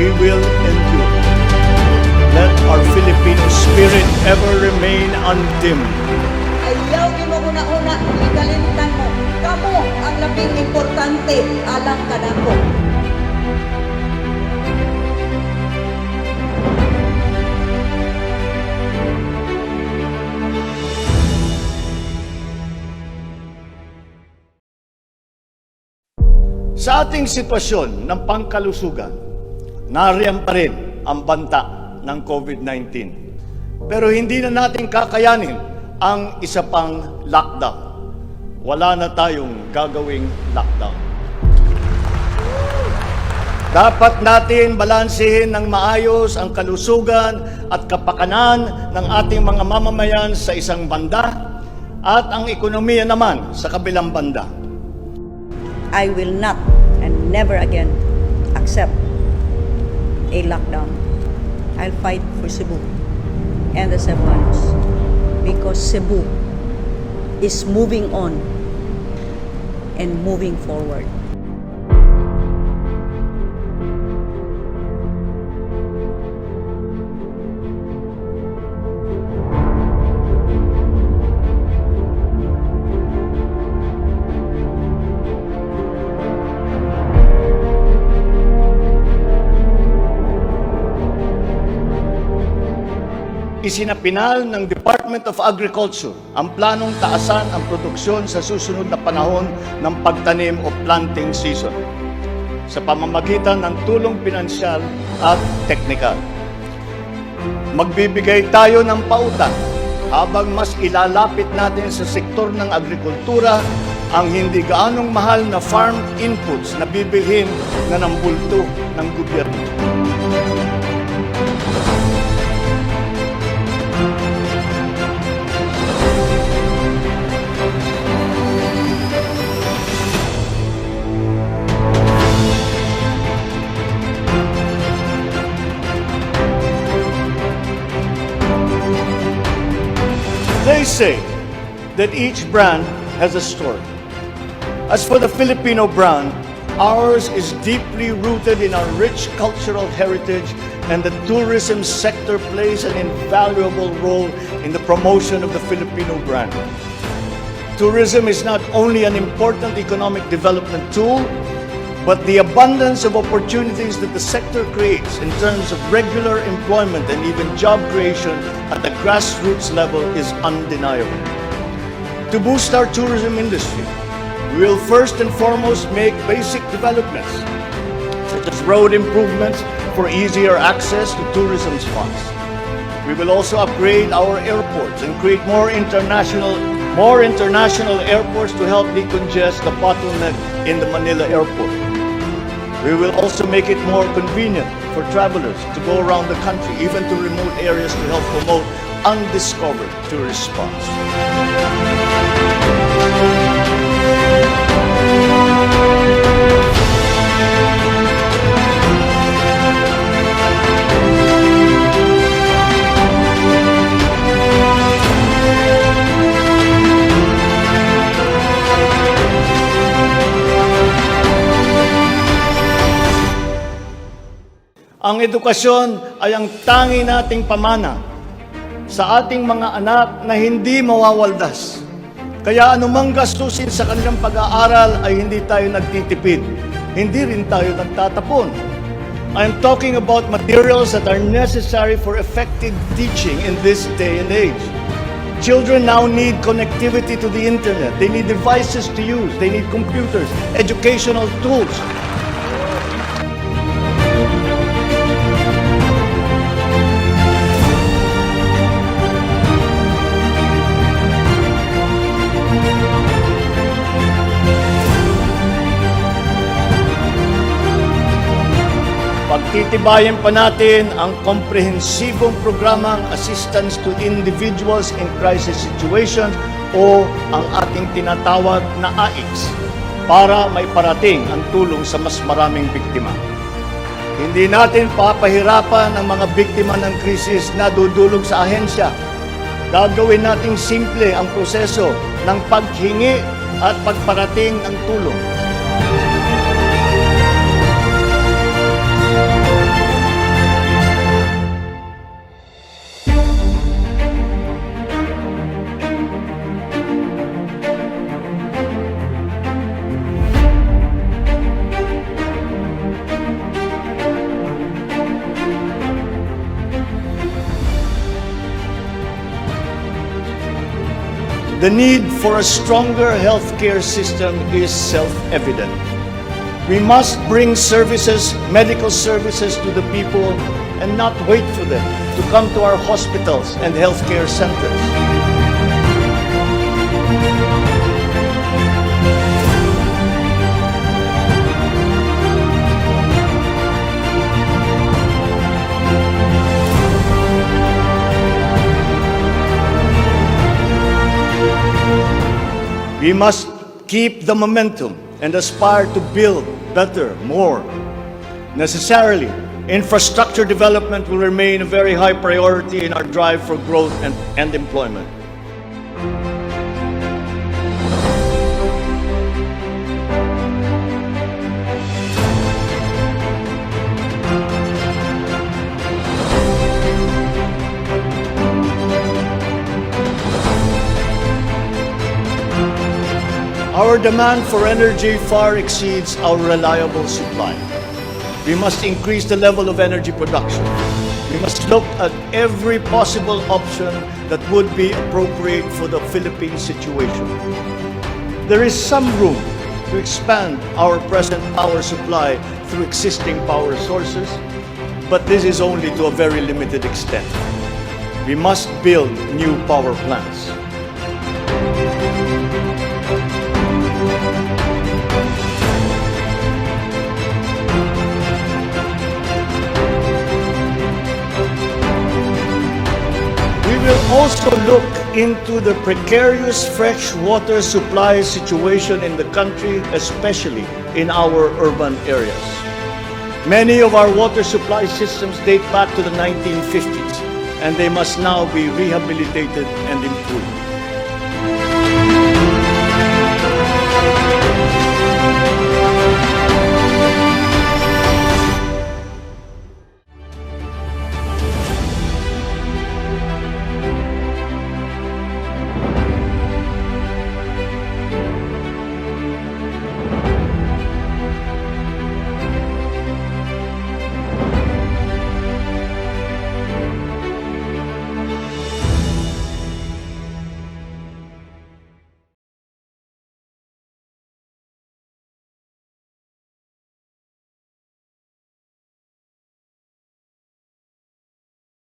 we will endure. Let our Filipino spirit ever remain undimmed. Ayaw di mo una-una, ikalimtan mo. Kamo ang labing importante alang kanako. Sa ating sitwasyon ng pangkalusugan, nariyan pa rin ang banta ng COVID-19. Pero hindi na natin kakayanin ang isa pang lockdown. Wala na tayong gagawing lockdown. Dapat natin balansehin ng maayos ang kalusugan at kapakanan ng ating mga mamamayan sa isang banda at ang ekonomiya naman sa kabilang banda. I will not and never again accept a lockdown. I'll fight for Cebu and the Cebuanos because Cebu is moving on and moving forward. Isinapinal ng Department of Agriculture ang planong taasan ang produksyon sa susunod na panahon ng pagtanim o planting season sa pamamagitan ng tulong pinansyal at teknikal. Magbibigay tayo ng pautang habang mas ilalapit natin sa sektor ng agrikultura ang hindi gaanong mahal na farm inputs na bibilhin na ng bulto ng gobyerno. They say that each brand has a story. As for the Filipino brand, ours is deeply rooted in our rich cultural heritage, and the tourism sector plays an invaluable role in the promotion of the Filipino brand. Tourism is not only an important economic development tool, but the abundance of opportunities that the sector creates in terms of regular employment and even job creation at the grassroots level is undeniable. To boost our tourism industry, we will first and foremost make basic developments, such as road improvements for easier access to tourism spots. We will also upgrade our airports and create more international airports to help decongest the bottleneck in the Manila airport. We will also make it more convenient for travelers to go around the country, even to remote areas, to help promote undiscovered tourist spots. Ang edukasyon ay ang tangi nating pamana sa ating mga anak na hindi mawawaldas. Kaya anumang gastusin sa kanilang pag-aaral ay hindi tayo nagtitipid. Hindi rin tayo nagtatapon. I'm talking about materials that are necessary for effective teaching in this day and age. Children now need connectivity to the internet. They need devices to use. They need computers, educational tools. Pagtitibayan pa natin ang komprehensibong programang Assistance to Individuals in Crisis Situations o ang ating tinatawag na AICS para may parating ang tulong sa mas maraming biktima. Hindi natin papahirapan ang mga biktima ng krisis na dudulog sa ahensya. Gagawin nating simple ang proseso ng paghingi at pagparating ng tulong. The need for a stronger healthcare system is self-evident. We must bring services, medical services to the people and not wait for them to come to our hospitals and healthcare centers. We must keep the momentum and aspire to build better, more. Necessarily, infrastructure development will remain a very high priority in our drive for growth and employment. Our demand for energy far exceeds our reliable supply. We must increase the level of energy production. We must look at every possible option that would be appropriate for the Philippine situation. There is some room to expand our present power supply through existing power sources, but this is only to a very limited extent. We must build new power plants. We will also look into the precarious fresh water supply situation in the country, especially in our urban areas. Many of our water supply systems date back to the 1950s, and they must now be rehabilitated and improved.